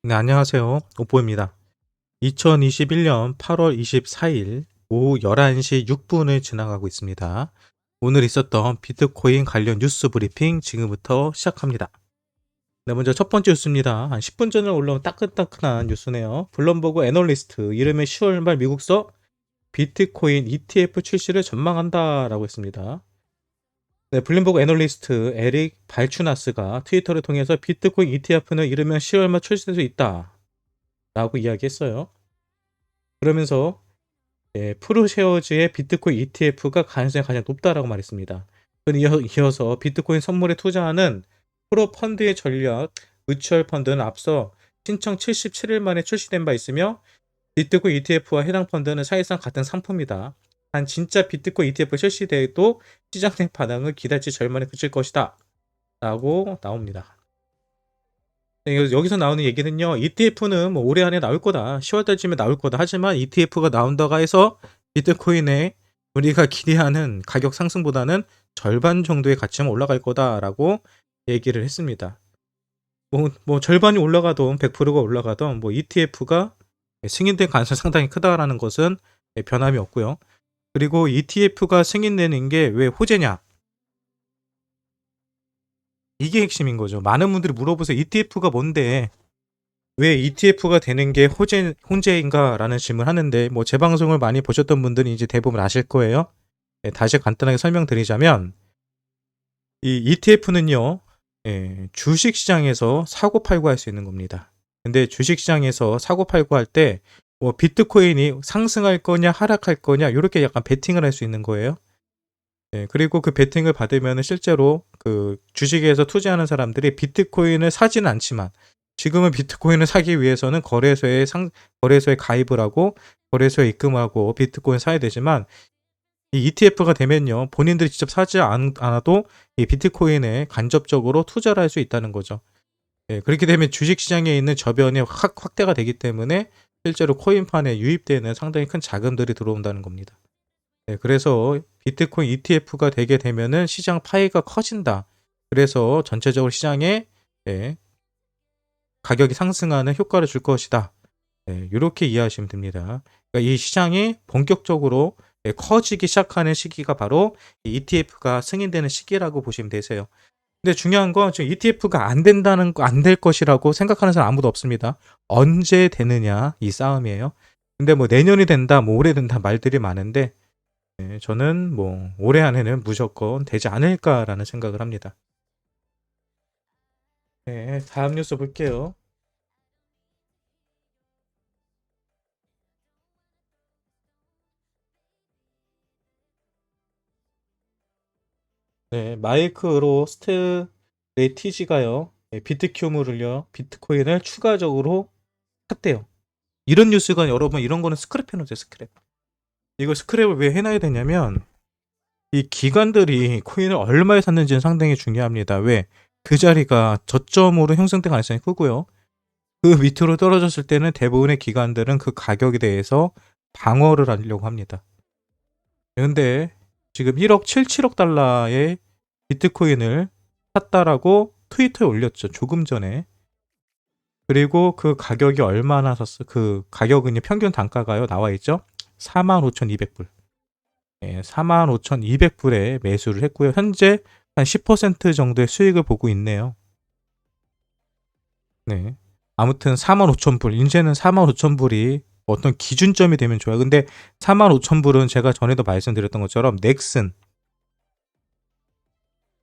네, 안녕하세요. 오뽀입니다. 2021년 8월 24일 오후 11시 6분을 지나가고 있습니다. 오늘 있었던 비트코인 관련 뉴스 브리핑 지금부터 시작합니다. 네, 먼저 첫 번째 뉴스입니다. 한 10분 전에 올라온 따끈따끈한 뉴스네요. 블룸버그 애널리스트 이름의 10월 말 미국서 비트코인 ETF 출시를 전망한다라고 했습니다. 네, 블룸버그 애널리스트 에릭 발추나스가 트위터를 통해서 비트코인 ETF는 이르면 10월 말 출시될 수 있다 라고 이야기했어요. 그러면서 프로쉐어즈의 비트코인 ETF가 가능성이 가장 높다라고 말했습니다. 이어서 비트코인 선물에 투자하는 프로 펀드의 전략 뮤추얼 펀드는 앞서 신청 77일 만에 출시된 바 있으며 비트코인 ETF와 해당 펀드는 사실상 같은 상품이다. 단 진짜 비트코인 ETF 출시돼도 시장 내 반응을 기대치 절반에 그칠 것이다. 라고 나옵니다. 네, 여기서 나오는 얘기는요. ETF는 뭐 올해 안에 나올 거다. 10월 달쯤에 나올 거다. 하지만 ETF가 나온다고 해서 비트코인에 우리가 기대하는 가격 상승보다는 절반 정도의 가치만 올라갈 거다라고 얘기를 했습니다. 뭐 절반이 올라가던 100%가 올라가던 뭐 ETF가 승인될 가능성이 상당히 크다라는 것은 변함이 없고요. 그리고 ETF가 승인되는 게 왜 호재냐? 이게 핵심인 거죠. 많은 분들이 물어보세요. ETF가 뭔데? 왜 ETF가 되는 게 혼재인가라는 질문을 하는데 뭐 제 방송을 많이 보셨던 분들은 이제 대부분 아실 거예요. 다시 간단하게 설명드리자면 이 ETF는요. 주식시장에서 사고팔고 할 수 있는 겁니다. 근데 주식시장에서 사고팔고 할 때 뭐 비트코인이 상승할 거냐 하락할 거냐 이렇게 약간 베팅을 할 수 있는 거예요. 그리고 그 베팅을 받으면 실제로 그 주식에서 투자하는 사람들이 비트코인을 사지는 않지만 지금은 비트코인을 사기 위해서는 거래소에 가입을 하고 거래소에 입금하고 비트코인 사야 되지만 이 ETF가 되면요. 본인들이 직접 사지 않아도 이 비트코인에 간접적으로 투자를 할 수 있다는 거죠. 그렇게 되면 주식시장에 있는 저변이 확대가 되기 때문에 실제로 코인판에 유입되는 상당히 큰 자금들이 들어온다는 겁니다. 그래서 비트코인 ETF가 되게 되면은 시장 파이가 커진다. 그래서 전체적으로 시장에 가격이 상승하는 효과를 줄 것이다. 이렇게 이해하시면 됩니다. 그러니까 이 시장이 본격적으로 커지기 시작하는 시기가 바로 ETF가 승인되는 시기라고 보시면 되세요. 근데 중요한 건 지금 ETF가 안 될 것이라고 생각하는 사람 아무도 없습니다. 언제 되느냐 이 싸움이에요. 근데 뭐 내년이 된다, 뭐 올해 된다 말들이 많은데 저는 뭐 올해 안에는 무조건 되지 않을까라는 생각을 합니다. 네, 다음 뉴스 볼게요. 네, 마이크로 스트레티지가요. 비트큐브를요. 비트코인을 추가적으로 샀대요. 이런 뉴스가 여러분 이런 거는 스크랩 해놓으세요. 스크랩. 이거 스크랩을 왜 해놔야 되냐면 이 기관들이 코인을 얼마에 샀는지는 상당히 중요합니다. 왜? 그 자리가 저점으로 형성될 가능성이 크고요. 그 밑으로 떨어졌을 때는 대부분의 기관들은 그 가격에 대해서 방어를 하려고 합니다. 근데 지금 1억 77억 달러의 비트코인을 샀다라고 트위터에 올렸죠. 조금 전에. 그리고 그 가격이 얼마나 샀어? 그 가격은 평균 단가가요. 나와 있죠. 45,200불. 45,200불에 매수를 했고요. 현재 한 10% 정도의 수익을 보고 있네요. 네. 아무튼 45,000불. 이제는 45,000불이 어떤 기준점이 되면 좋아요. 근데 45,000불은 제가 전에도 말씀드렸던 것처럼 넥슨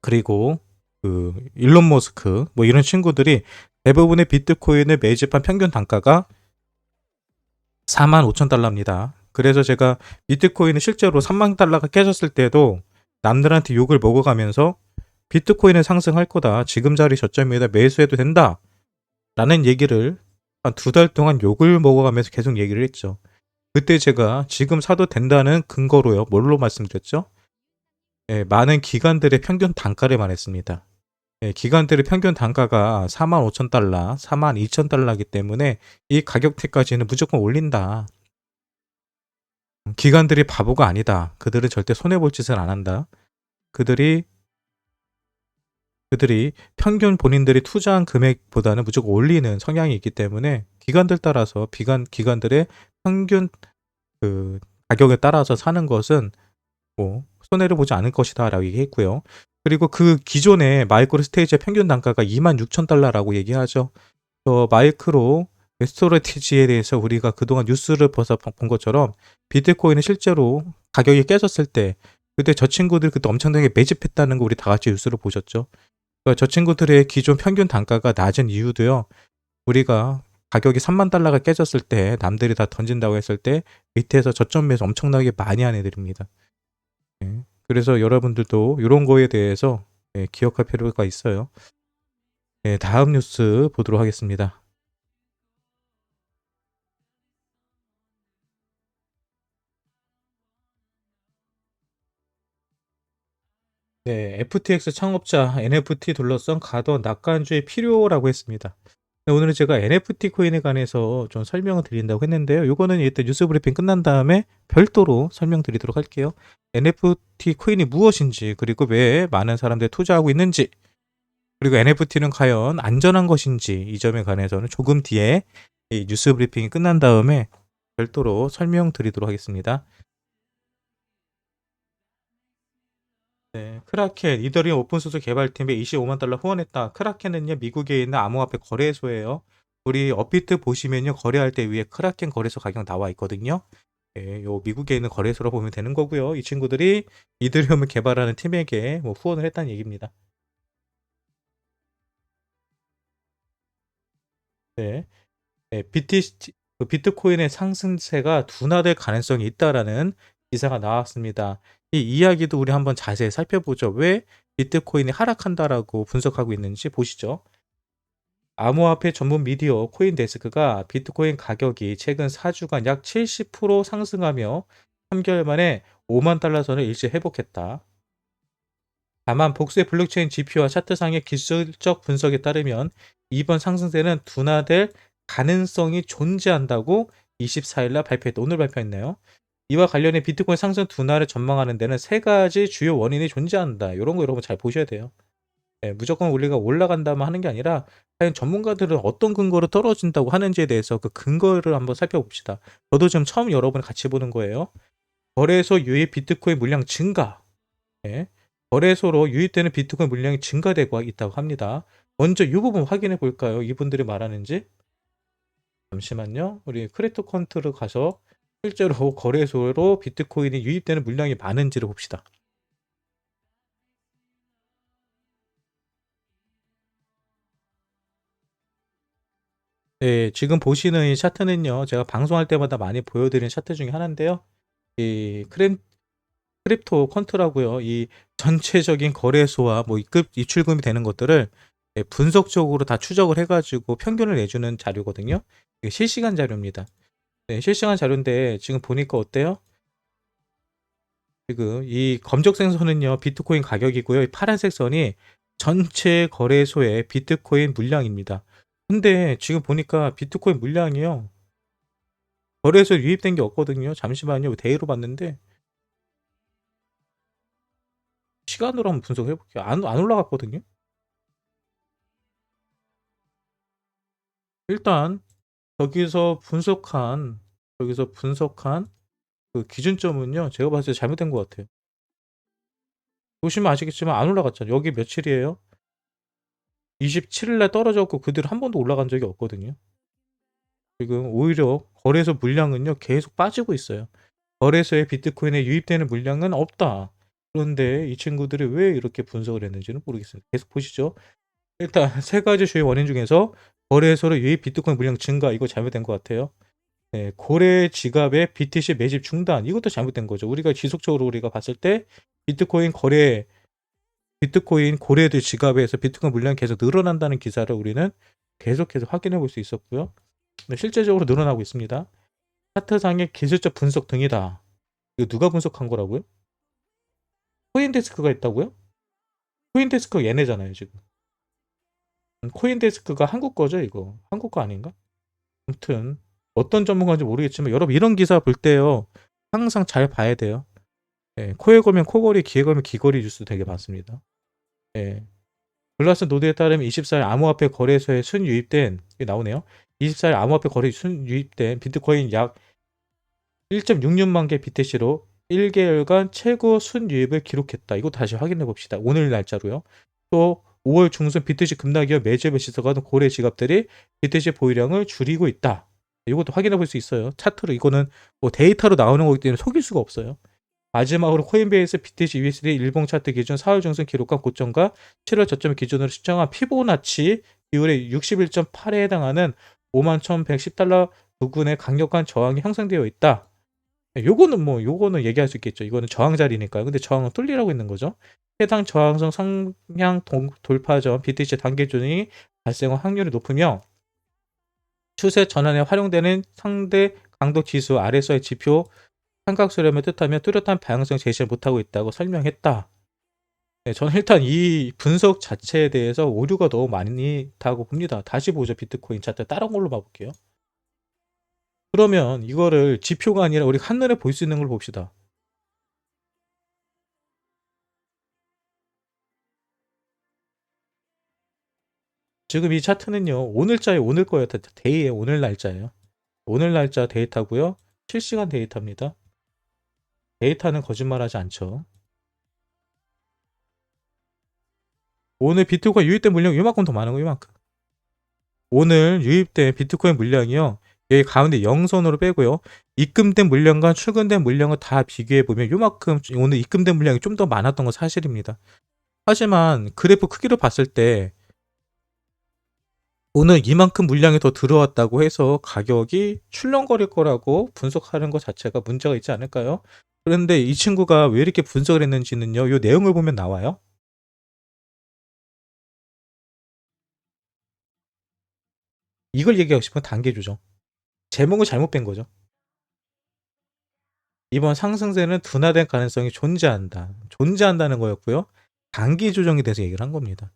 그리고 그 일론 머스크 뭐 이런 친구들이 대부분의 비트코인을 매집한 평균 단가가 45,000달러입니다. 그래서 제가 비트코인이 실제로 3만 달러가 깨졌을 때도 남들한테 욕을 먹어가면서 비트코인은 상승할 거다. 지금 자리 저점이다. 매수해도 된다. 라는 얘기를 한 2달 동안 욕을 먹어가면서 계속 얘기를 했죠. 그때 제가 지금 사도 된다는 근거로요. 뭘로 말씀드렸죠? 많은 기관들의 평균 단가를 말했습니다. 기관들의 평균 단가가 45,000달러, 42,000달러이기 때문에 이 가격대까지는 무조건 올린다. 기관들이 바보가 아니다. 그들은 절대 손해볼 짓을 안 한다. 그들이 그들이 평균 본인들이 투자한 금액보다는 무조건 올리는 성향이 있기 때문에 기관들 따라서 기관들의 평균 그 가격에 따라서 사는 것은 뭐 손해를 보지 않을 것이다라고 얘기했고요. 그리고 그 기존의 마이크로 스테이지의 평균 단가가 26,000달러라고 얘기하죠. 마이크로 스토리지에 대해서 우리가 그동안 뉴스를 봐서 본 것처럼 비트코인은 실제로 가격이 깨졌을 때 그때 저 친구들이 그때 엄청나게 매집했다는 거 우리 다 같이 뉴스로 보셨죠. 그러니까 저 친구들의 기존 평균 단가가 낮은 이유도요. 우리가 가격이 3만 달러가 깨졌을 때 남들이 다 던진다고 했을 때 밑에서 저점에서 엄청나게 많이 한 애들입니다. 그래서 여러분들도 이런 거에 대해서 기억할 필요가 있어요. 다음 뉴스 보도록 하겠습니다. 네, FTX 창업자 NFT 둘러싼 가더 낙관주의 필요라고 했습니다. 네, 오늘은 제가 NFT 코인에 관해서 좀 설명을 드린다고 했는데요. 이거는 일단 뉴스 브리핑 끝난 다음에 별도로 설명드리도록 할게요. NFT 코인이 무엇인지, 그리고 왜 많은 사람들이 투자하고 있는지, 그리고 NFT는 과연 안전한 것인지 이 점에 관해서는 조금 뒤에 이 뉴스 브리핑이 끝난 다음에 별도로 설명드리도록 하겠습니다. 네, 크라켄, 이더리움 오픈소스 개발팀에 25만 달러 후원했다. 크라켄은요, 미국에 있는 암호화폐 거래소예요. 우리 업비트 보시면요, 거래할 때 위에 크라켄 거래소 가격 나와 있거든요. 요 미국에 있는 거래소로 보면 되는 거고요. 이 친구들이 이더리움을 개발하는 팀에게 뭐 후원을 했다는 얘기입니다. 네, 비트코인의 상승세가 둔화될 가능성이 있다라는 기사가 나왔습니다. 이 이야기도 우리 한번 자세히 살펴보죠. 왜 비트코인이 하락한다라고 분석하고 있는지 보시죠. 암호화폐 전문 미디어 코인데스크가 비트코인 가격이 최근 4주간 약 70% 상승하며 3개월 만에 5만 달러 선을 일시 회복했다. 다만 복수의 블록체인 GP와 차트상의 기술적 분석에 따르면 이번 상승세는 둔화될 가능성이 존재한다고 24일 날 발표했다. 오늘 발표했네요. 이와 관련해 비트코인 상승 둔화를 전망하는 데는 세 가지 주요 원인이 존재한다. 이런 거 여러분 잘 보셔야 돼요. 무조건 우리가 올라간다만 하는 게 아니라 과연 전문가들은 어떤 근거로 떨어진다고 하는지에 대해서 그 근거를 한번 살펴봅시다. 저도 지금 처음 여러분 같이 보는 거예요. 거래소 유입 비트코인 물량 증가. 예. 거래소로 유입되는 비트코인 물량이 증가되고 있다고 합니다. 먼저 이 부분 확인해 볼까요? 이분들이 말하는지. 잠시만요. 우리 크립토 컨트를 가서 실제로 거래소로 비트코인이 유입되는 물량이 많은지를 봅시다. 네, 지금 보시는 이 차트는요. 제가 방송할 때마다 많이 보여드리는 차트 중에 하나인데요. 이 크립토 컨트라고요. 이 전체적인 거래소와 뭐 입출금이 되는 것들을 분석적으로 다 추적을 해가지고 평균을 내주는 자료거든요. 이게 실시간 자료입니다. 네, 실시간 자료인데 지금 보니까 어때요? 지금 이 검정색 선은요 비트코인 가격이고요. 이 파란색 선이 전체 거래소의 비트코인 물량입니다. 근데 지금 보니까 비트코인 물량이요. 거래소에 유입된 게 없거든요. 잠시만요. 데이로 봤는데 시간으로 한번 분석해 볼게요. 안 올라갔거든요. 일단 여기서 분석한 그 기준점은요. 제가 봤을 때 잘못된 것 같아요. 보시면 아시겠지만 안 올라갔잖아요. 여기 며칠이에요? 27일 날 떨어졌고 그 뒤로 한 번도 올라간 적이 없거든요. 지금 오히려 거래소 물량은요. 계속 빠지고 있어요. 거래소에 비트코인에 유입되는 물량은 없다. 그런데 이 친구들이 왜 이렇게 분석을 했는지는 모르겠어요. 계속 보시죠. 일단 세 가지 주요 원인 중에서 거래소로 유입 비트코인 물량 증가 이거 잘못된 것 같아요. 네, 고래 지갑의 BTC 매집 중단 이것도 잘못된 거죠. 우리가 지속적으로 우리가 봤을 때 비트코인 거래 비트코인 고래들 지갑에서 비트코인 물량이 계속 늘어난다는 기사를 우리는 계속해서 확인해 볼 수 있었고요. 네, 실제적으로 늘어나고 있습니다. 차트상의 기술적 분석 등이다. 이거 누가 분석한 거라고요? 코인데스크가 있다고요? 코인데스크가 얘네잖아요 지금. 코인데스크가 한국 거죠 이거? 한국 거 아닌가? 아무튼 어떤 전문가인지 모르겠지만 여러분 이런 기사 볼 때요 항상 잘 봐야 돼요. 코에 걸면 코걸이, 귀에 걸면 귀걸이 뉴스 되게 많습니다. 예. 글라스 노드에 따르면 24일 암호화폐 거래소에 순유입된, 이게 나오네요. 24일 암호화폐 거래소에 순유입된 비트코인 약 1.66만 개 BTC로 1개월간 최고 순유입을 기록했다. 이거 다시 확인해 봅시다. 오늘 날짜로요. 또 5월 중순 BTC 급락이어 매집을 시작하는 고래 지갑들이 BTC 보유량을 줄이고 있다. 이것도 확인해 볼 수 있어요. 차트로. 이거는 뭐 데이터로 나오는 거기 때문에 속일 수가 없어요. 마지막으로 코인베이스 BTC USD 일봉 차트 기준 4월 중순 기록한 고점과 7월 저점을 기준으로 측정한 피보나치 비율의 61.8에 해당하는 51,110달러 부근의 강력한 저항이 형성되어 있다. 요거는 얘기할 수 있겠죠. 이거는 저항 자리니까요. 근데 저항은 뚫리라고 있는 거죠. 해당 저항성 상향 돌파 전 BTC 단계 조정이 발생 확률이 높으며 추세 전환에 활용되는 상대 강도 지수 RSI 지표 삼각수렴을 뜻하며 뚜렷한 방향성 제시를 못하고 있다고 설명했다. 네, 저는 일단 이 분석 자체에 대해서 오류가 너무 많이 있다고 봅니다. 다시 보죠. 비트코인 차트 다른 걸로 봐볼게요. 그러면 이거를 지표가 아니라 우리 한눈에 볼 수 있는 걸 봅시다. 지금 이 차트는요. 오늘자에 오늘 거예요. 데이의 오늘 날짜예요. 오늘 날짜 데이터고요. 실시간 데이터입니다. 데이터는 거짓말하지 않죠. 오늘 비트코인 유입된 물량이 이만큼 더 많은 거 이만큼. 오늘 유입된 비트코인 물량이요. 여기 가운데 0선으로 빼고요. 입금된 물량과 출금된 물량을 다 비교해 보면 요만큼 오늘 입금된 물량이 좀 더 많았던 건 사실입니다. 하지만 그래프 크기로 봤을 때 오늘 이만큼 물량이 더 들어왔다고 해서 가격이 출렁거릴 거라고 분석하는 것 자체가 문제가 있지 않을까요? 그런데 이 친구가 왜 이렇게 분석을 했는지는요. 이 내용을 보면 나와요. 이걸 얘기하고 싶은 단계 조정. 제목을 잘못 뺀 거죠. 이번 상승세는 둔화될 가능성이 존재한다. 존재한다는 거였고요. 단기 조정에 대해서 얘기를 한 겁니다.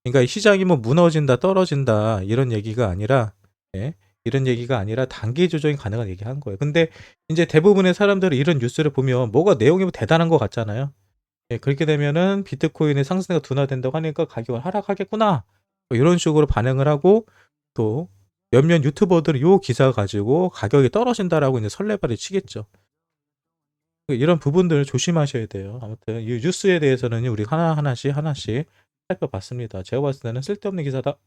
그러니까 시장이 뭐 무너진다, 떨어진다 이런 얘기가 아니라 예, 이런 얘기가 아니라 단기 조정이 가능한 얘기한 거예요. 근데 이제 대부분의 사람들이 이런 뉴스를 보면 뭐가 내용이 뭐 대단한 것 같잖아요. 예, 그렇게 되면은 비트코인의 상승세가 둔화된다고 하니까 가격을 하락하겠구나. 뭐 이런 식으로 반응을 하고 또 몇몇 유튜버들이 요 기사 가지고 가격이 떨어진다라고 이제 설레발을 치겠죠. 이런 부분들을 조심하셔야 돼요. 아무튼 이 뉴스에 대해서는 우리 하나씩 살펴봤습니다. 제가 봤을 때는 쓸데없는 기사다.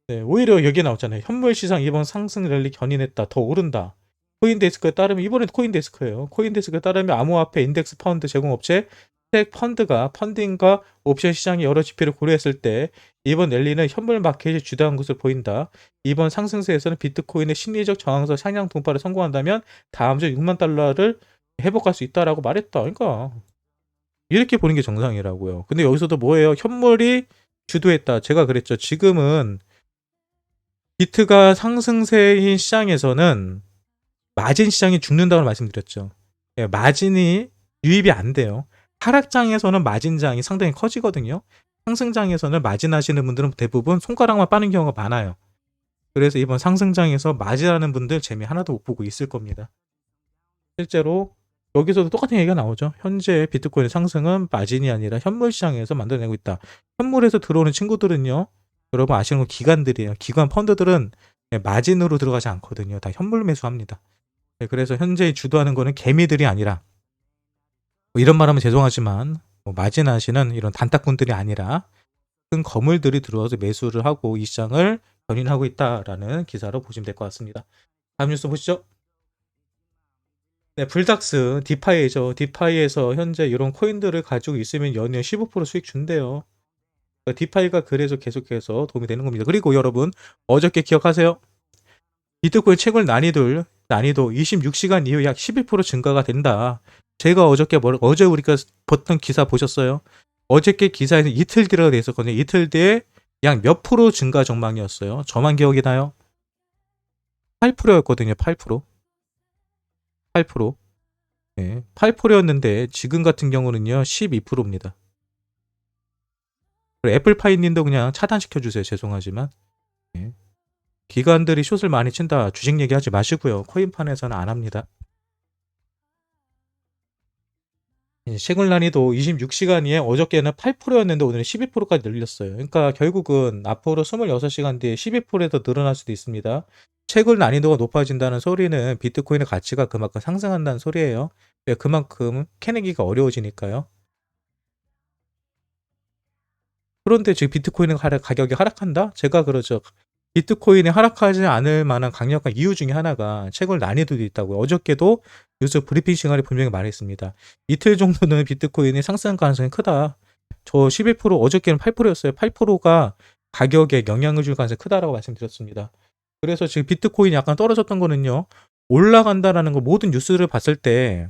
네, 오히려 여기 나왔잖아요. 현물 시장 이번 상승 랠리 견인했다. 더 오른다. 코인데스크에 따르면 이번엔 코인데스크예요. 코인데스크에 따르면 암호화폐 인덱스 펀드 제공업체 스택 펀드가 펀딩과 옵션 시장의 여러 지표를 고려했을 때 이번 랠리는 현물 마켓이 주도한 것으로 보인다. 이번 상승세에서는 비트코인의 심리적 저항선 상향 동파를 성공한다면 다음 주 6만 달러를 회복할 수 있다라고 말했다. 그러니까 이렇게 보는 게 정상이라고요. 근데 여기서도 뭐예요? 현물이 주도했다. 제가 그랬죠. 지금은 비트가 상승세인 시장에서는 마진 시장이 죽는다고 말씀드렸죠. 예, 마진이 유입이 안 돼요. 하락장에서는 마진장이 상당히 커지거든요. 상승장에서는 마진 하시는 분들은 대부분 손가락만 빠는 경우가 많아요. 그래서 이번 상승장에서 마진하는 분들 재미 하나도 못 보고 있을 겁니다. 실제로 여기서도 똑같은 얘기가 나오죠. 현재 비트코인의 상승은 마진이 아니라 현물 시장에서 만들어내고 있다. 현물에서 들어오는 친구들은요. 여러분 아시는 거 기관들이에요. 기관 펀드들은 마진으로 들어가지 않거든요. 다 현물 매수합니다. 네, 그래서 현재 주도하는 거는 개미들이 아니라 뭐 이런 말하면 죄송하지만 뭐 마진하시는 이런 단딱꾼들이 아니라 큰 거물들이 들어와서 매수를 하고 이 시장을 견인하고 있다라는 기사로 보시면 될 것 같습니다. 다음 뉴스 보시죠. 네, 불닥스 디파이죠. 디파이에서 현재 이런 코인들을 가지고 있으면 연이어 15% 수익 준대요. 그러니까 디파이가 그래서 계속해서 도움이 되는 겁니다. 그리고 여러분 어저께 기억하세요? 비트코인 채굴 난이도 26시간 이후 약 11% 증가가 된다. 제가 어제 우리가 봤던 기사 보셨어요? 어저께 기사에서 이틀 뒤가 돼 있었거든요. 이틀 뒤에 약 몇 프로 증가 전망이었어요. 저만 기억이 나요? 8%였거든요. 8%. 8%. 네, 8%였는데 지금 같은 경우는요. 12%입니다. 애플파이 님도 그냥 차단시켜 주세요. 죄송하지만. 네. 기관들이 숏을 많이 친다. 주식 얘기하지 마시고요. 코인판에서는 안 합니다. 채굴 난이도 26시간이에 어저께는 8%였는데 오늘은 12%까지 늘렸어요. 그러니까 결국은 앞으로 26시간 뒤에 12%에 더 늘어날 수도 있습니다. 채굴 난이도가 높아진다는 소리는 비트코인의 가치가 그만큼 상승한다는 소리예요. 그만큼 캐내기가 어려워지니까요. 그런데 지금 비트코인의 가격이 하락한다? 제가 그러죠. 비트코인이 하락하지 않을 만한 강력한 이유 중에 하나가 채굴 난이도도 있다고요. 어저께도 뉴스 브리핑 시간에 분명히 말했습니다. 이틀 정도는 비트코인이 상승 가능성이 크다. 저 11% 어저께는 8%였어요. 8%가 가격에 영향을 줄 가능성이 크다라고 말씀드렸습니다. 그래서 지금 비트코인이 약간 떨어졌던 거는요. 올라간다라는 거 모든 뉴스를 봤을 때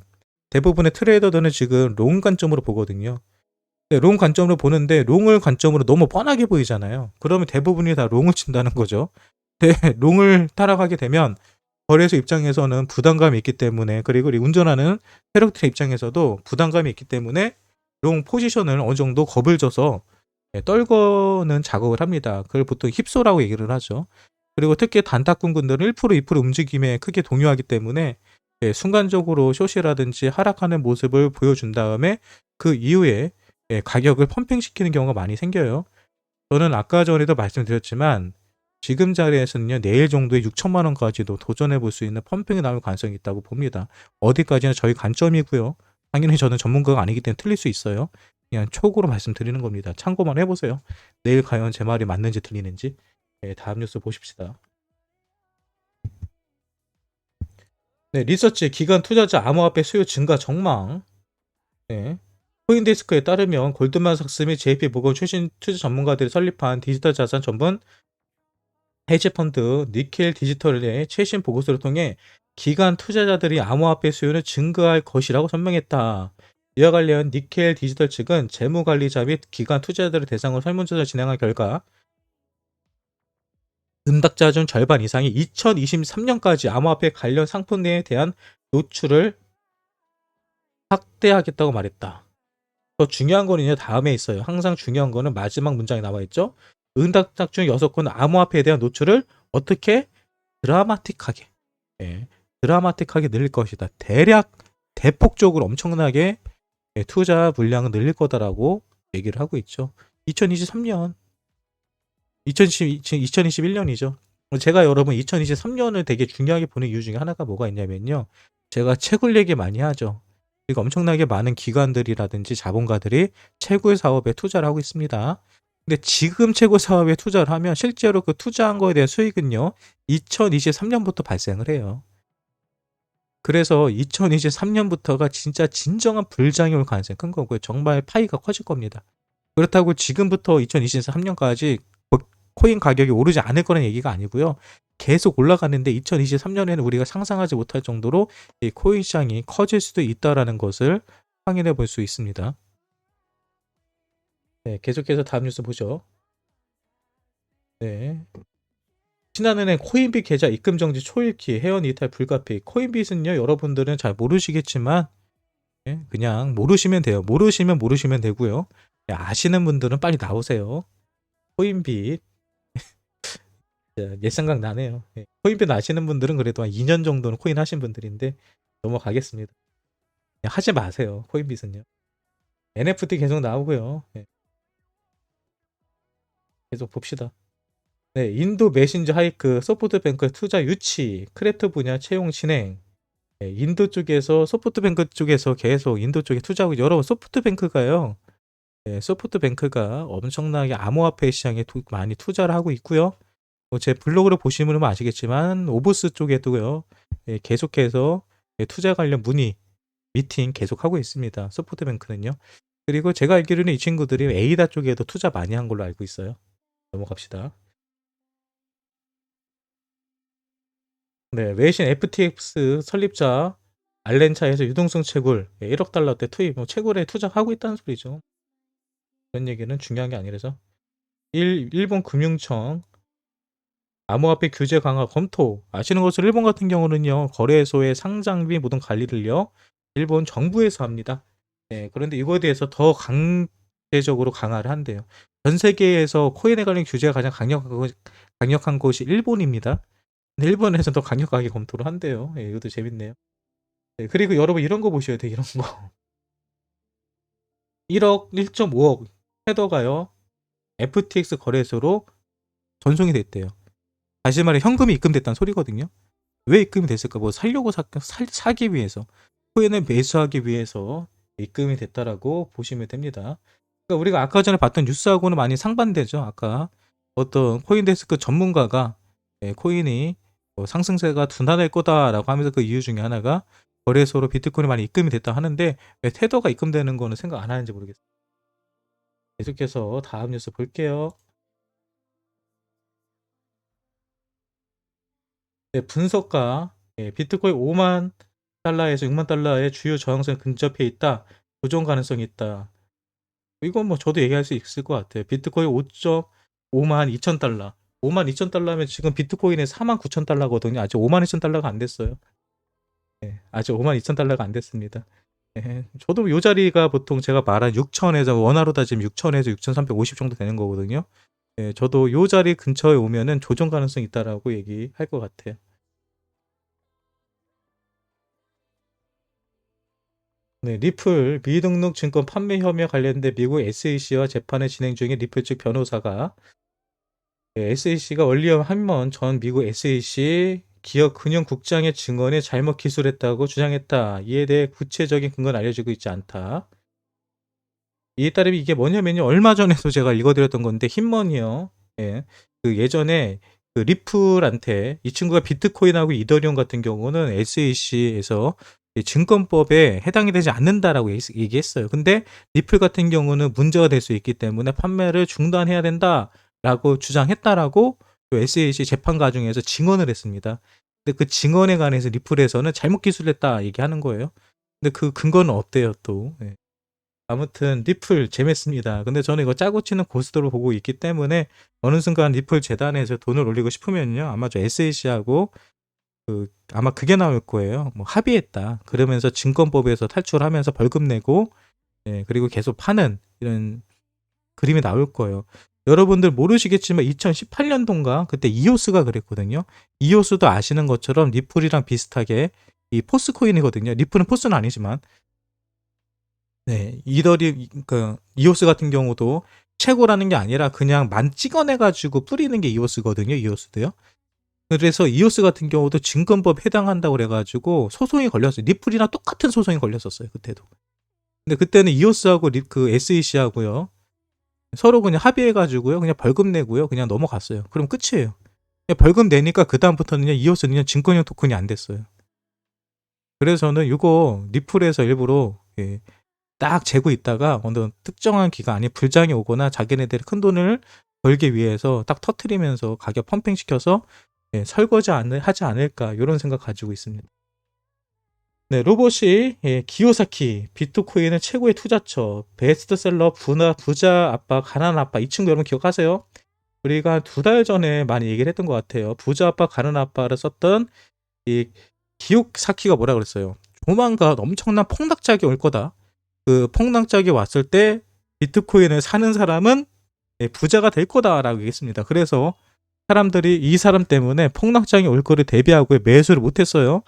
대부분의 트레이더들은 지금 롱 관점으로 보거든요. 네, 롱 관점으로 보는데 롱을 관점으로 너무 뻔하게 보이잖아요. 그러면 대부분이 다 롱을 친다는 거죠. 네, 롱을 따라가게 되면 거래소 입장에서는 부담감이 있기 때문에 그리고 운전하는 세력들 입장에서도 부담감이 있기 때문에 롱 포지션을 어느 정도 겁을 줘서 떨거는 작업을 합니다. 그걸 보통 힙소라고 얘기를 하죠. 그리고 특히 단타꾼분들은 1% 2% 움직임에 크게 동요하기 때문에 순간적으로 숏이라든지 하락하는 모습을 보여준 다음에 그 이후에 가격을 펌핑시키는 경우가 많이 생겨요. 저는 아까 전에도 말씀드렸지만 지금 자리에서는요, 내일 정도에 6천만 원까지도 도전해 볼 수 있는 펌핑이 나올 가능성이 있다고 봅니다. 어디까지나 저희 관점이고요. 당연히 저는 전문가가 아니기 때문에 틀릴 수 있어요. 그냥 촉으로 말씀드리는 겁니다. 참고만 해보세요. 내일 과연 제 말이 맞는지 틀리는지. 다음 뉴스 보십시다. 네, 리서치 기관 투자자 암호화폐 수요 증가 전망. 네. 코인데스크에 따르면 골드만삭스 및 JP 모건 최신 투자 전문가들이 설립한 디지털 자산 전문 헤지펀드 니켈 디지털의 최신 보고서를 통해 기관 투자자들이 암호화폐 수요는 증가할 것이라고 설명했다. 이와 관련 니켈 디지털 측은 재무관리자 및 기관 투자자들을 대상으로 설문조사를 진행한 결과 응답자 중 절반 이상이 2023년까지 암호화폐 관련 상품에 대한 노출을 확대하겠다고 말했다. 더 중요한 거는요, 다음에 있어요. 항상 중요한 거는 마지막 문장에 나와 있죠. 응답자 중 6건은 암호화폐에 대한 노출을 어떻게 드라마틱하게, 드라마틱하게 늘릴 것이다. 대폭적으로 엄청나게 투자 물량을 늘릴 거다라고 얘기를 하고 있죠. 2023년, 2021년이죠. 제가 여러분 2023년을 되게 중요하게 보는 이유 중에 하나가 뭐가 있냐면요. 제가 채굴 얘기 많이 하죠. 그리고 엄청나게 많은 기관들이라든지 자본가들이 채굴 사업에 투자를 하고 있습니다. 근데 지금 채굴 사업에 투자를 하면 실제로 그 투자한 거에 대한 수익은요. 2023년부터 발생을 해요. 그래서 2023년부터가 진짜 진정한 불장이 올 가능성이 큰 거고요. 정말 파이가 커질 겁니다. 그렇다고 지금부터 2023년까지 코인 가격이 오르지 않을 거라는 얘기가 아니고요. 계속 올라가는데 2023년에는 우리가 상상하지 못할 정도로 이 코인 시장이 커질 수도 있다라는 것을 확인해 볼 수 있습니다. 네, 계속해서 다음 뉴스 보죠. 네. 신한은행 코인빗 계좌 입금 정지 초읽기 회원 이탈 불가피. 코인빗은요, 여러분들은 잘 모르시겠지만 그냥 모르시면 돼요. 모르시면 되고요. 아시는 분들은 빨리 나오세요. 코인빗 옛 생각 나네요. 코인빗 아시는 분들은 그래도 한 2년 정도는 코인 하신 분들인데 넘어가겠습니다. 그냥 하지 마세요. 코인빗은요. NFT 계속 나오고요. 계속 봅시다. 네, 인도 메신저 하이크, 소프트뱅크 투자 유치, 크립토 분야 채용 진행. 인도 쪽에서 소프트뱅크 쪽에서 계속 인도 쪽에 투자하고 여러분 소프트뱅크가요. 소프트뱅크가 엄청나게 암호화폐 시장에 많이 투자를 하고 있고요. 제 블로그를 보시면 아시겠지만 오브스 쪽에도요. 계속해서 투자 관련 문의, 미팅 계속하고 있습니다. 소프트뱅크는요. 그리고 제가 알기로는 이 친구들이 에이다 쪽에도 투자 많이 한 걸로 알고 있어요. 넘어갑시다. 네, 외신 FTX 설립자 알렌차에서 유동성 채굴 1억 달러대 투입, 채굴에 투자하고 있다는 소리죠. 그런 얘기는 중요한 게 아니라서. 일본 금융청 암호화폐 규제 강화 검토. 아시는 것처럼 일본 같은 경우는요, 거래소의 상장 및 모든 관리를요, 일본 정부에서 합니다. 그런데 이거에 대해서 더 강제적으로 강화를 한대요. 전 세계에서 코인에 관련 규제가 가장 강력한 곳이 일본입니다. 근데 일본에서 더 강력하게 검토를 한대요. 이것도 재밌네요. 그리고 여러분 이런 거 보셔야 돼요. 이런 거. 1억, 1.5억 테더가요. FTX 거래소로 전송이 됐대요. 다시 말해 현금이 입금됐다는 소리거든요. 왜 입금이 됐을까? 뭐 살려고 사기 위해서, 코인을 매수하기 위해서 입금이 됐다라고 보시면 됩니다. 그러니까 우리가 아까 전에 봤던 뉴스하고는 많이 상반되죠. 아까 어떤 코인데스크 전문가가 코인이 상승세가 둔화될 거다라고 하면서 그 이유 중에 하나가 거래소로 비트코인이 많이 입금이 됐다 하는데, 왜 테더가 입금되는 거는 생각 안 하는지 모르겠어요. 계속해서 다음 뉴스 볼게요. 네, 분석가, 비트코인 5만 달러에서 6만 달러의 주요 저항선 근접해 있다. 조정 가능성이 있다. 이건 뭐 저도 얘기할 수 있을 것 같아요. 비트코인 5만 2천 달러. 5만 2천 달러면 지금 비트코인에 4만 9천 달러거든요. 아직 5만 2천 달러가 안 됐어요. 아직 5만 2천 달러가 안 됐습니다. 저도 이 자리가 보통 제가 말한 6천에서 원화로 따지면 6천에서 6,350 정도 되는 거거든요. 저도 이 자리 근처에 오면은 조정 가능성이 있다라고 얘기할 것 같아요. 네, 리플 미등록 증권 판매 혐의 관련된 미국 SEC와 재판을 진행 중인 리플 측 변호사가 SEC가 월리엄 한먼 전 미국 SEC 기업금융국장의 증언에 잘못 기술했다고 주장했다. 이에 대해 구체적인 근거는 알려지고 있지 않다. 이에 따르면 이게 뭐냐면요. 얼마 전에도 제가 읽어드렸던 건데 힌먼이요. 그 예전에 그 리플한테 이 친구가 비트코인하고 이더리움 같은 경우는 SEC에서 증권법에 해당이 되지 않는다라고 얘기했어요. 근데 리플 같은 경우는 문제가 될 수 있기 때문에 판매를 중단해야 된다라고 주장했다라고 또 SEC 재판 과정에서 증언을 했습니다. 근데 그 증언에 관해서 리플에서는 잘못 기술했다 얘기하는 거예요. 근데 그 근거는 없대요 또. 아무튼 리플 재밌습니다. 근데 저는 이거 짜고 치는 고스톱을 보고 있기 때문에 어느 순간 리플 재단에서 돈을 올리고 싶으면요. 아마 저 SEC하고 아마 그게 나올 거예요. 뭐 합의했다. 그러면서 증권법에서 탈출하면서 벌금 내고 그리고 계속 파는 이런 그림이 나올 거예요. 여러분들 모르시겠지만 2018년도인가 그때 이오스가 그랬거든요. 이오스도 아시는 것처럼 리플이랑 비슷하게 이 포스코인이거든요. 리플은 포스는 아니지만 그 이오스 같은 경우도 최고라는 게 아니라 그냥 만 찍어내가지고 뿌리는 게 이오스거든요. 이오스도요. 그래서 이오스 같은 경우도 증권법 해당한다고 그래가지고 소송이 걸렸어요. 리플이랑 똑같은 소송이 걸렸었어요. 그때도. 근데 그때는 이오스하고 그 SEC하고요. 서로 그냥 합의해가지고요. 그냥 벌금 내고요. 그냥 넘어갔어요. 그럼 끝이에요. 그냥 벌금 내니까 그다음부터는 그냥 이오스는 그냥 증권형 토큰이 안 됐어요. 그래서 저는 이거 리플에서 일부러 딱 재고 있다가 어느 특정한 기간에 불장이 오거나 자기네들이 큰 돈을 벌기 위해서 딱 터트리면서 가격 펌핑시켜서 설거지 하지 않을까 이런 생각 가지고 있습니다. 네, 로봇이 기요사키 비트코인은 최고의 투자처 베스트셀러 부자 아빠 가난 아빠 이 친구 여러분 기억하세요? 우리가 2달 전에 많이 얘기를 했던 것 같아요. 부자 아빠 가난 아빠를 썼던 이 기요사키가 뭐라 그랬어요? 조만간 엄청난 폭락작이 올 거다. 그 폭락작이 왔을 때 비트코인을 사는 사람은 부자가 될 거다라고 얘기했습니다. 그래서 사람들이 이 사람 때문에 폭락장이 올 거를 대비하고 매수를 못했어요.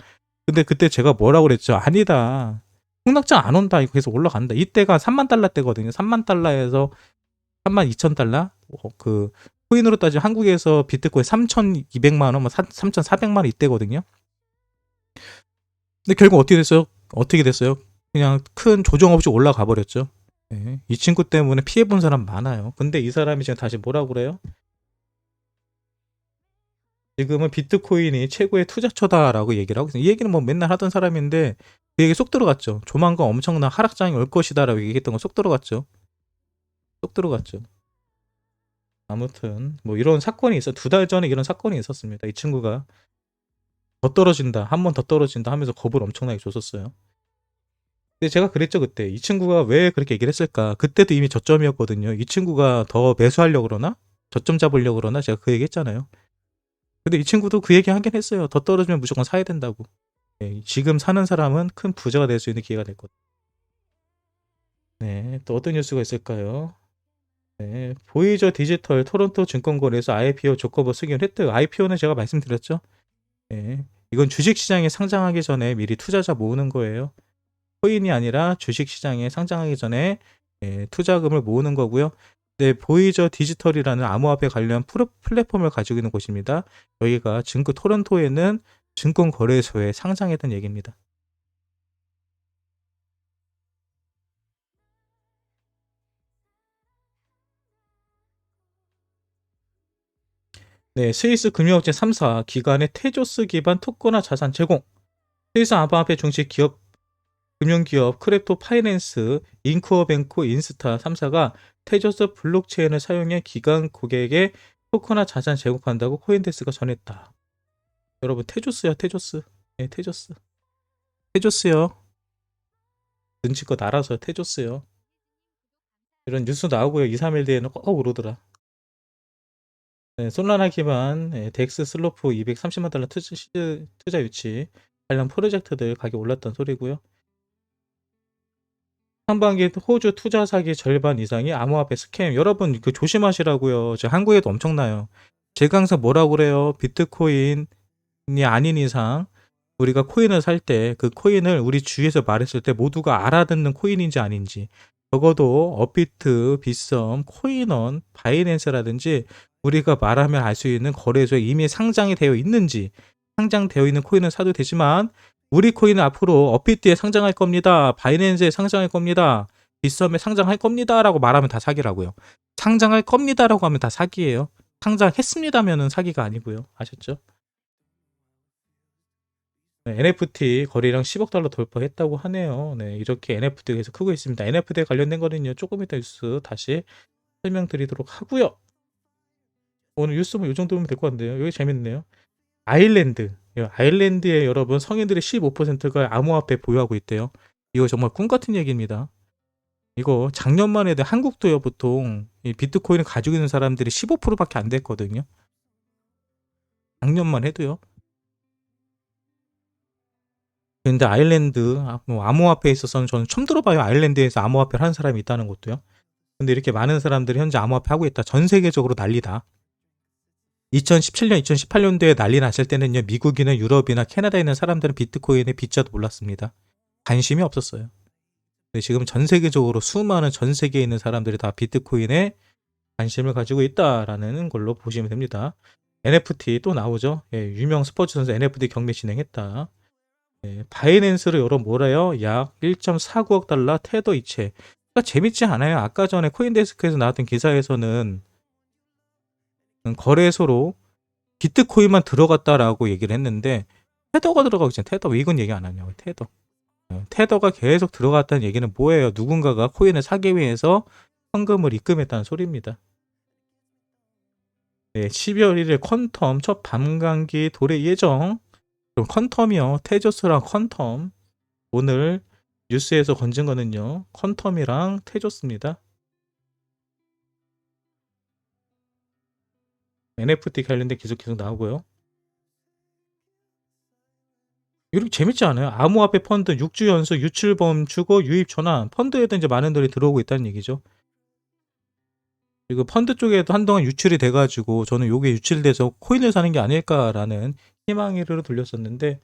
근데 그때 제가 뭐라고 그랬죠? 아니다. 폭락장 안 온다. 이거 계속 올라간다. 이때가 3만 달러 때거든요. 3만 달러에서 3만 2천 달러? 그 코인으로 따지면 한국에서 비트코인 3,200만 원, 3,400만 원 이때거든요. 근데 결국 어떻게 됐어요? 어떻게 됐어요? 그냥 큰 조정 없이 올라가 버렸죠. 이 친구 때문에 피해본 사람 많아요. 근데 이 사람이 지금 다시 뭐라고 그래요? 지금은 비트코인이 최고의 투자처다라고 얘기를 하고 있어요. 이 얘기는 뭐 맨날 하던 사람인데 그 얘기 쏙 들어갔죠. 조만간 엄청난 하락장이 올 것이다라고 얘기했던 거 쏙 들어갔죠. 쏙 들어갔죠. 아무튼 뭐 이런 사건이 있어. 2달 전에 이런 사건이 있었습니다. 이 친구가 더 떨어진다. 한 번 더 떨어진다 하면서 겁을 엄청나게 줬었어요. 근데 제가 그랬죠 그때. 이 친구가 왜 그렇게 얘기를 했을까? 그때도 이미 저점이었거든요. 이 친구가 더 매수하려고 그러나? 저점 잡으려고 그러나? 제가 그 얘기 했잖아요. 근데 이 친구도 그 얘기 하긴 했어요. 더 떨어지면 무조건 사야 된다고. 지금 사는 사람은 큰 부자가 될 수 있는 기회가 될 거다. 네, 또 어떤 뉴스가 있을까요? 네, 보이저 디지털 토론토 증권거래에서 IPO 조건부 승인 획득. IPO는 제가 말씀드렸죠. 이건 주식시장에 상장하기 전에 미리 투자자 모으는 거예요. 코인이 아니라 주식시장에 상장하기 전에 투자금을 모으는 거고요. 네, 보이저 디지털이라는 암호화폐 관련 플랫폼을 가지고 있는 곳입니다. 여기가 토론토에는 증권거래소에 상장했던 얘기입니다. 네, 스위스 금융업체 3사 기관의 테조스 기반 토크나 자산 제공. 스위스 암호화폐 중심 기업 금융기업 크립토 파이낸스, 인쿠어뱅크, 인스타 3사가 테조스 블록체인을 사용해 기관 고객에게 토크나 자산 제공한다고 코인데스가 전했다. 여러분 테조스요, 테조스. 네, 테조스. 테조스요. 눈치껏 알아서 테조스요. 이런 뉴스 나오고요. 2, 3일 뒤에는 꼭 오르더라. 네, 솔라나 기반 덱스 슬로프 230만 달러 투자 유치 관련 프로젝트들 가격 올랐던 소리고요. 상반기 호주 투자 사기 절반 이상이 암호화폐 스캠. 여러분 그 조심하시라고요. 저 한국에도 엄청나요. 제가 항상 뭐라고 그래요. 비트코인이 아닌 이상 우리가 코인을 살 때 그 코인을 우리 주위에서 말했을 때 모두가 알아듣는 코인인지 아닌지, 적어도 업비트, 빗썸, 코인원, 바이낸스라든지 우리가 말하면 알 수 있는 거래소에 이미 상장이 되어 있는지, 상장되어 있는 코인은 사도 되지만 우리 코인은 앞으로 업비트에 상장할 겁니다. 바이낸스에 상장할 겁니다. 빗썸에 상장할 겁니다. 라고 말하면 다 사기라고요. 상장할 겁니다. 라고 하면 다 사기예요. 상장했습니다면은 사기가 아니고요. 아셨죠? 네, NFT 거래량 10억 달러 돌파했다고 하네요. 네, 이렇게 NFT가 계속 크고 있습니다. NFT에 관련된 거는요, 조금 이따 뉴스 다시 설명드리도록 하고요. 오늘 뉴스 뭐 이 정도면 될 것 같은데요. 여기 재밌네요. 아일랜드. 아일랜드에 여러분 성인들의 15%가 암호화폐 보유하고 있대요. 이거 정말 꿈 같은 얘기입니다. 이거 작년만 해도 한국도요, 보통 이 비트코인을 가지고 있는 사람들이 15%밖에 안 됐거든요. 작년만 해도요. 근데 아일랜드 뭐 암호화폐에 있어서는 저는 처음 들어봐요. 아일랜드에서 암호화폐를 하는 사람이 있다는 것도요. 근데 이렇게 많은 사람들이 현재 암호화폐 하고 있다. 전 세계적으로 난리다. 2017년, 2018년도에 난리 났을 때는요, 미국이나 유럽이나 캐나다에 있는 사람들은 비트코인의 빗자도 몰랐습니다. 관심이 없었어요. 근데 지금 전 세계적으로 수많은 전 세계에 있는 사람들이 다 비트코인에 관심을 가지고 있다라는 걸로 보시면 됩니다. NFT 또 나오죠. 유명 스포츠 선수 NFT 경매 진행했다. 바이낸스를 열어몰아요. 약 1.49억 달러 테더 이체. 그러니까 재밌지 않아요. 아까 전에 코인데스크에서 나왔던 기사에서는 거래소로 비트코인만 들어갔다라고 얘기를 했는데, 테더가 들어가기 전에 테더 왜 이건 얘기 안 하냐고. 테더. 테더가 계속 들어갔다는 얘기는 뭐예요? 누군가가 코인을 사기 위해서 현금을 입금했다는 소리입니다. 네, 12월 1일 퀀텀 첫 밤감기 도래 예정. 그럼 퀀텀이요. 테조스랑 퀀텀. 오늘 뉴스에서 건진 거는요, 퀀텀이랑 테조스입니다. NFT 관련된 기술 계속 나오고요. 이렇게 재밌지 않아요? 암호화폐 펀드 6주 연속 유출 멈추고 유입 전환. 펀드에도 이제 많은 돈이 들어오고 있다는 얘기죠. 그리고 펀드 쪽에도 한동안 유출이 돼가지고 저는 요게 유출돼서 코인을 사는 게 아닐까라는 희망이를 돌렸었는데,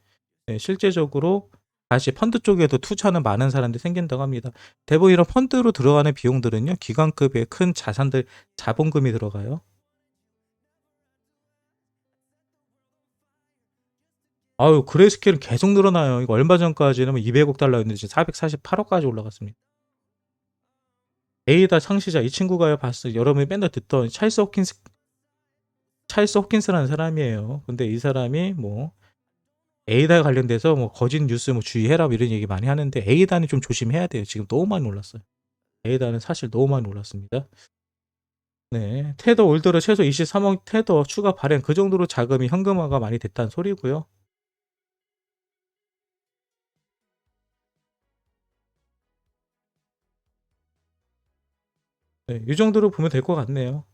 실제적으로 다시 펀드 쪽에도 투자하는 많은 사람들이 생긴다고 합니다. 대부분 이런 펀드로 들어가는 비용들은요, 기관급의 큰 자산들, 자본금이 들어가요. 아유, 그레이스케일은 계속 늘어나요. 이거 얼마 전까지는 200억 달러였는데 지금 448억까지 올라갔습니다. 에이다 창시자 이 친구가요, 봤어요. 여러분이 맨날 듣던 찰스 호킨스라는 사람이에요. 근데 이 사람이 뭐 에이다 관련돼서 뭐 거짓 뉴스 뭐 주의해라 뭐 이런 얘기 많이 하는데, 에이다는 좀 조심해야 돼요. 지금 너무 많이 올랐어요. 에이다는 사실 너무 많이 올랐습니다. 네, 테더 올 들어 최소 23억 테더 추가 발행, 그 정도로 자금이 현금화가 많이 됐다는 소리고요. 네, 이 정도로 보면 될 것 같네요.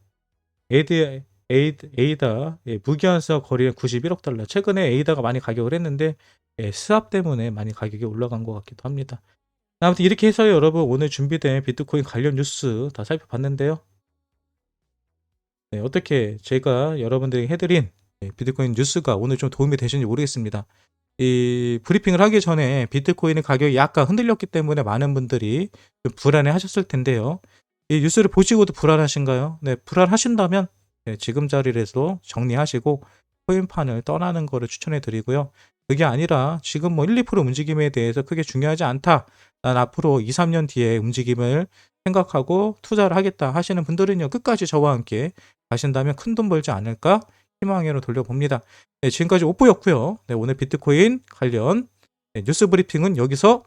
에이다 무기한수와 거래량 91억 달러. 최근에 에이다가 많이 가격을 했는데, 스왑 때문에 많이 가격이 올라간 것 같기도 합니다. 아무튼 이렇게 해서 여러분 오늘 준비된 비트코인 관련 뉴스 다 살펴봤는데요. 네, 어떻게 제가 여러분들에게 해드린 비트코인 뉴스가 오늘 좀 도움이 되셨는지 모르겠습니다. 이 브리핑을 하기 전에 비트코인의 가격이 약간 흔들렸기 때문에 많은 분들이 좀 불안해 하셨을 텐데요. 이 뉴스를 보시고도 불안하신가요? 네, 불안하신다면 네, 지금 자리에서 정리하시고 코인판을 떠나는 거를 추천해 드리고요. 그게 아니라 지금 뭐 1-2% 움직임에 대해서 크게 중요하지 않다. 난 앞으로 2-3년 뒤에 움직임을 생각하고 투자를 하겠다 하시는 분들은요. 끝까지 저와 함께 가신다면 큰돈 벌지 않을까 희망으로 돌려봅니다. 네, 지금까지 오뽀였고요. 네, 오늘 비트코인 관련 네, 뉴스 브리핑은 여기서